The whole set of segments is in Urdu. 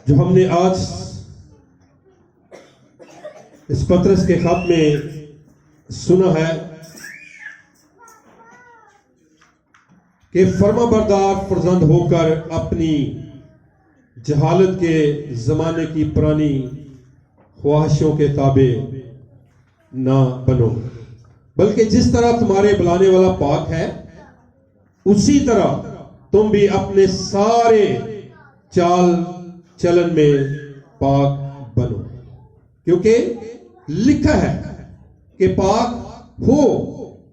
جو ہم نے آج اس پطرس کے خط میں سنا ہے کہ فرما بردار فرزند ہو کر اپنی جہالت کے زمانے کی پرانی خواہشوں کے تابع نہ بنو، بلکہ جس طرح تمہارے بلانے والا پاک ہے اسی طرح تم بھی اپنے سارے چال چلن میں پاک بنو، کیونکہ لکھا ہے کہ پاک ہو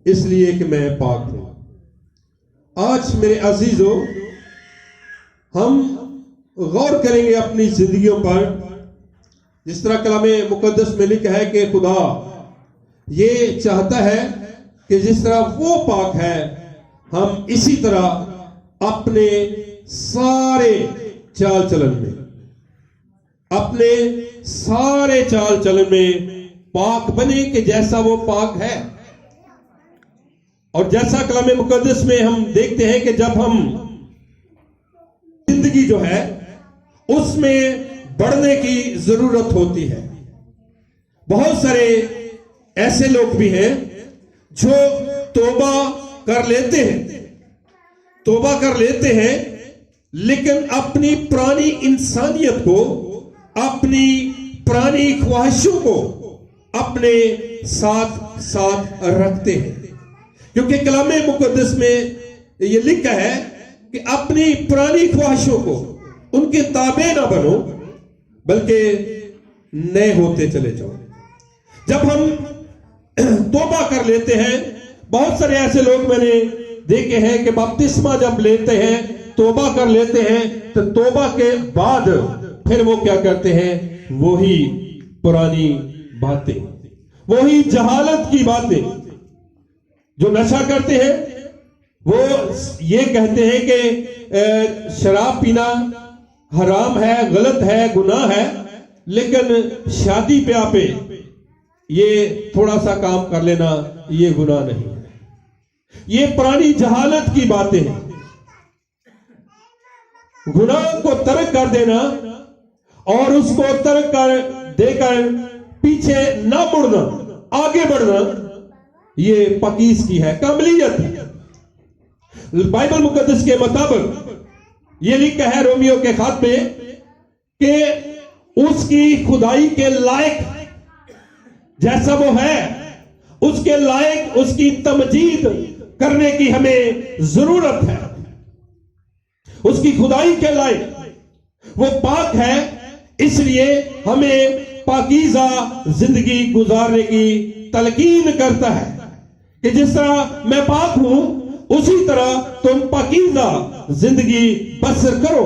اس لیے کہ میں پاک ہوں۔ آج میرے عزیزو، ہم غور کریں گے اپنی زندگیوں پر، جس طرح کلام مقدس میں لکھا ہے کہ خدا یہ چاہتا ہے کہ جس طرح وہ پاک ہے ہم اسی طرح اپنے سارے چال چلن میں پاک بنے کہ جیسا وہ پاک ہے۔ اور جیسا کلام مقدس میں ہم دیکھتے ہیں کہ جب ہم زندگی جو ہے اس میں بڑھنے کی ضرورت ہوتی ہے۔ بہت سارے ایسے لوگ بھی ہیں جو توبہ کر لیتے ہیں لیکن اپنی پرانی انسانیت کو، اپنی پرانی خواہشوں کو اپنے ساتھ ساتھ رکھتے ہیں، کیونکہ کلام مقدس میں یہ لکھا ہے کہ اپنی پرانی خواہشوں کو ان کے تابع نہ بنو بلکہ نئے ہوتے چلے جاؤ۔ جب ہم توبہ کر لیتے ہیں، بہت سارے ایسے لوگ میں نے دیکھے ہیں کہ بپتسمہ جب لیتے ہیں، توبہ کر لیتے ہیں، تو توبہ کے بعد پھر وہ کیا کرتے ہیں؟ وہی پرانی باتیں، وہی جہالت کی باتیں۔ جو نشہ کرتے ہیں وہ یہ کہتے ہیں کہ شراب پینا حرام ہے، غلط ہے، گناہ ہے، لیکن شادی بیاہ پہ یہ تھوڑا سا کام کر لینا یہ گناہ نہیں ہے۔ یہ پرانی جہالت کی باتیں ہیں۔ گناہ کو ترک کر دینا اور اس کو ترک کر دے کر پیچھے نہ مڑنا، آگے بڑھنا، یہ پاکیز کی ہے، کاملیت ہے۔ بائبل مقدس کے مطابق یہ لکھا ہے رومیو کے خط میں کہ اس کی خدائی کے لائق جیسا وہ ہے، اس کے لائق اس کی تمجید کرنے کی ہمیں ضرورت ہے۔ اس کی خدائی کے لائق وہ پاک ہے، اس لیے ہمیں پاکیزہ زندگی گزارنے کی تلقین کرتا ہے کہ جس طرح میں پاک ہوں اسی طرح تم پاکیزہ زندگی بسر کرو۔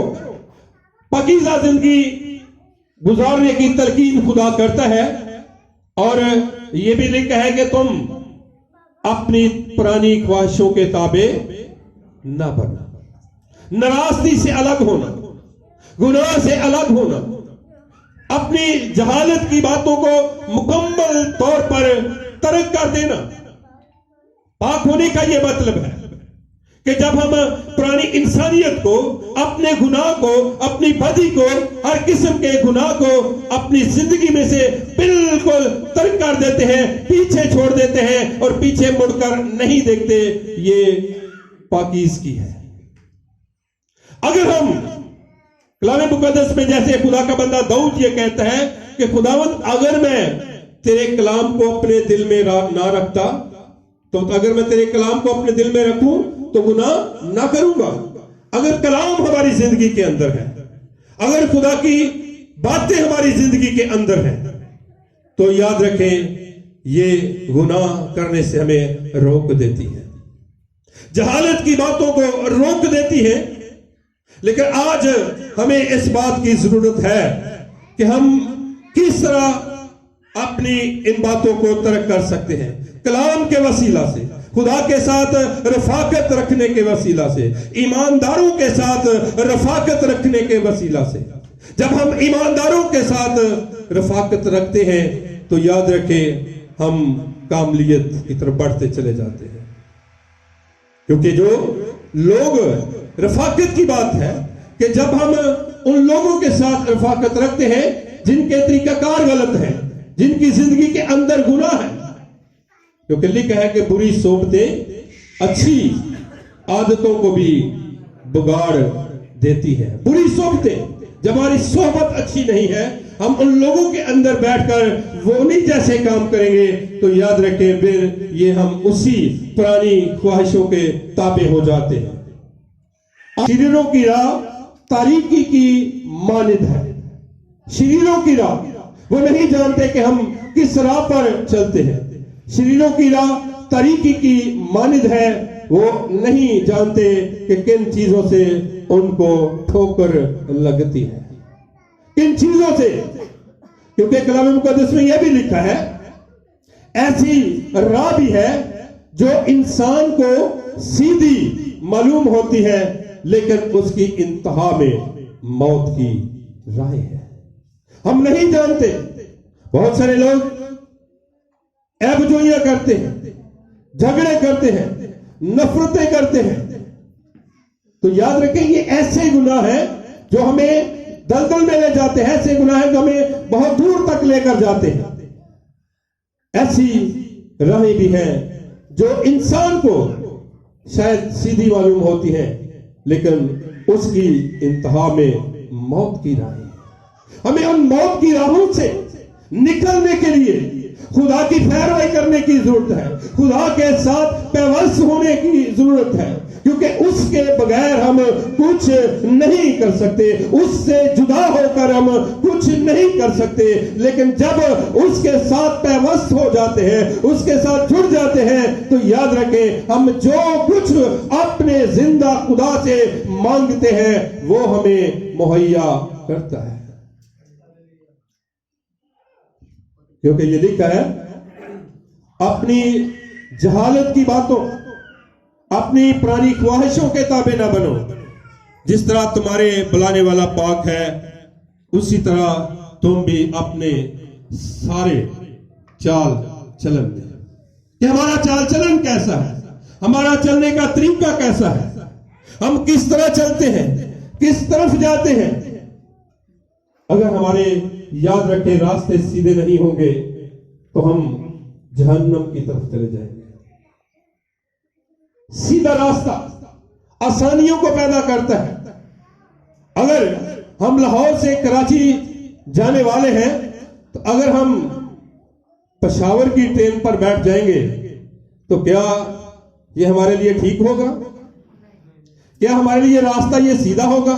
پاکیزہ زندگی گزارنے کی تلقین خدا کرتا ہے، اور یہ بھی لکھا ہے کہ تم اپنی پرانی خواہشوں کے تابع نہ بننا، ناراستی سے الگ ہونا، گناہ سے الگ ہونا، اپنی جہالت کی باتوں کو مکمل طور پر ترک کر دینا۔ پاک ہونے کا یہ مطلب ہے کہ جب ہم پرانی انسانیت کو، اپنے گناہ کو، اپنی بدی کو، ہر قسم کے گناہ کو اپنی زندگی میں سے بالکل ترک کر دیتے ہیں، پیچھے چھوڑ دیتے ہیں اور پیچھے مڑ کر نہیں دیکھتے، یہ پاکیز کی ہے۔ اگر ہم کلام مقدس میں جیسے خدا کا بندہ داؤد یہ کہتا ہے کہ خداوند اگر میں تیرے کلام کو اپنے دل میں نہ رکھتا، تو اگر میں تیرے کلام کو اپنے دل میں رکھوں تو گناہ نہ کروں گا۔ اگر کلام ہماری زندگی کے اندر ہے، اگر خدا کی باتیں ہماری زندگی کے اندر ہیں، تو یاد رکھیں یہ گناہ کرنے سے ہمیں روک دیتی ہے، جہالت کی باتوں کو روک دیتی ہے۔ لیکن آج ہمیں اس بات کی ضرورت ہے کہ ہم کس طرح اپنی ان باتوں کو ترک کر سکتے ہیں، کلام کے وسیلہ سے، خدا کے ساتھ رفاقت رکھنے کے وسیلہ سے، ایمانداروں کے ساتھ رفاقت رکھنے کے وسیلہ سے۔ جب ہم ایمانداروں کے ساتھ رفاقت رکھتے ہیں تو یاد رکھیں ہم کاملیت کی طرف بڑھتے چلے جاتے ہیں، کیونکہ جو لوگ رفاقت کی بات ہے، کہ جب ہم ان لوگوں کے ساتھ رفاقت رکھتے ہیں جن کے طریقہ کار غلط ہے، جن کی زندگی کے اندر گناہ ہے، کیونکہ لکھا ہے کہ بری صحبتیں اچھی عادتوں کو بھی بگاڑ دیتی ہے۔ بری صحبتیں، جب ہماری صحبت اچھی نہیں ہے، ہم ان لوگوں کے اندر بیٹھ کر وہ انہی جیسے کام کریں گے تو یاد رکھیں پھر یہ ہم اسی پرانی خواہشوں کے تابع ہو جاتے ہیں۔ شریروں کی راہ تاریکی کی مانند ہے۔ شریروں کی راہ، وہ نہیں جانتے کہ ہم کس راہ پر چلتے ہیں۔ شریروں کی راہ تاریکی کی مانند ہے، وہ نہیں جانتے کہ کن چیزوں سے ان کو ٹھوکر لگتی ہے، کن چیزوں سے، کیونکہ کلام مقدس میں یہ بھی لکھا ہے ایسی راہ بھی ہے جو انسان کو سیدھی معلوم ہوتی ہے لیکن اس کی انتہا میں موت کی راہ ہے۔ ہم نہیں جانتے، بہت سارے لوگ عیب جوئیاں کرتے ہیں، جھگڑے کرتے ہیں، نفرتیں کرتے ہیں، تو یاد رکھیں یہ ایسے گناہ ہیں جو ہمیں دلدل میں لے جاتے ہیں، ایسے گناہ ہیں جو ہمیں بہت دور تک لے کر جاتے ہیں۔ ایسی راہیں بھی ہیں جو انسان کو شاید سیدھی معلوم ہوتی ہیں لیکن اس کی انتہا میں موت کی راہیں۔ ہمیں ان موت کی راہوں سے نکلنے کے لیے خدا کی پیروی کرنے کی ضرورت ہے، خدا کے ساتھ پیوست ہونے کی ضرورت ہے، کیونکہ اس کے بغیر ہم کچھ نہیں کر سکتے، اس سے جدا ہو کر ہم کچھ نہیں کر سکتے۔ لیکن جب اس کے ساتھ پیوست ہو جاتے ہیں، اس کے ساتھ جڑ جاتے ہیں، تو یاد رکھیں ہم جو کچھ اپنے زندہ خدا سے مانگتے ہیں وہ ہمیں مہیا کرتا ہے، کیونکہ یہ لکھا ہے اپنی جہالت کی باتوں، اپنی پرانی خواہشوں کے تابع نہ بنو۔ جس طرح تمہارے بلانے والا پاک ہے اسی طرح تم بھی اپنے سارے چال چلن میں، کہ ہمارا چال چلن کیسا ہے، ہمارا چلنے کا طریقہ کیسا ہے، ہم کس طرح چلتے ہیں، کس طرف جاتے ہیں۔ اگر ہمارے یاد رکھیں راستے سیدھے نہیں ہوں گے تو ہم جہنم کی طرف چلے جائیں گے۔ سیدھا راستہ آسانیوں کو پیدا کرتا ہے۔ اگر ہم لاہور سے کراچی جانے والے ہیں تو اگر ہم پشاور کی ٹرین پر بیٹھ جائیں گے تو کیا یہ ہمارے لیے ٹھیک ہوگا؟ کیا ہمارے لیے راستہ یہ سیدھا ہوگا؟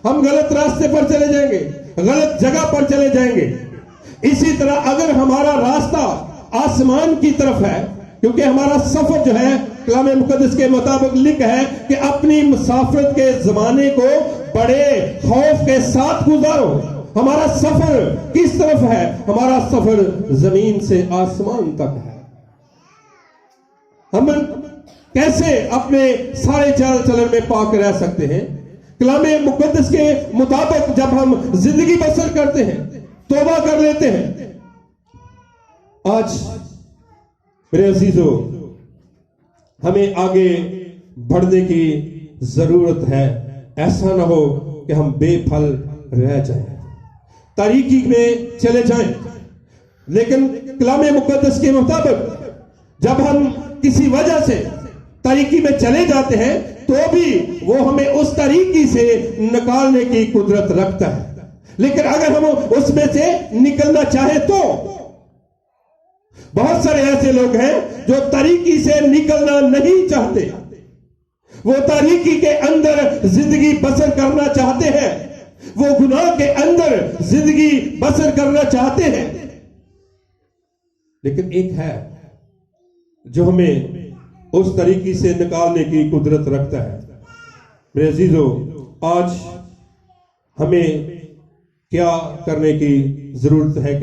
ہم غلط راستے پر چلے جائیں گے، غلط جگہ پر چلے جائیں گے۔ اسی طرح اگر ہمارا راستہ آسمان کی طرف ہے، کیونکہ ہمارا سفر جو ہے کلام مقدس کے مطابق لکھا ہے کہ اپنی مسافرت کے زمانے کو بڑے خوف کے ساتھ گزارو۔ ہمارا سفر کس طرف ہے؟ ہمارا سفر زمین سے آسمان تک ہے۔ ہم کیسے اپنے سارے چال چلن میں پاک رہ سکتے ہیں؟ کلام مقدس کے مطابق جب ہم زندگی بسر کرتے ہیں، توبہ کر لیتے ہیں۔ آج میرے عزیزو ہمیں آگے بڑھنے کی ضرورت ہے، ایسا نہ ہو کہ ہم بے پھل رہ جائیں، تاریکی میں چلے جائیں۔ لیکن کلام مقدس کے مطابق جب ہم کسی وجہ سے تاریکی میں چلے جاتے ہیں تو بھی وہ ہمیں اس تاریکی سے نکالنے کی قدرت رکھتا ہے۔ لیکن اگر ہم اس میں سے نکلنا چاہیں تو بہت سارے ایسے لوگ ہیں جو تاریکی سے نکلنا نہیں چاہتے، وہ تاریکی کے اندر زندگی بسر کرنا چاہتے ہیں، وہ گناہ کے اندر زندگی بسر کرنا چاہتے ہیں۔ لیکن ایک ہے جو ہمیں اس طریقے سے نکالنے کی قدرت رکھتا ہے۔ میرے عزیزو آج ہمیں کیا کرنے کی ضرورت ہے کہ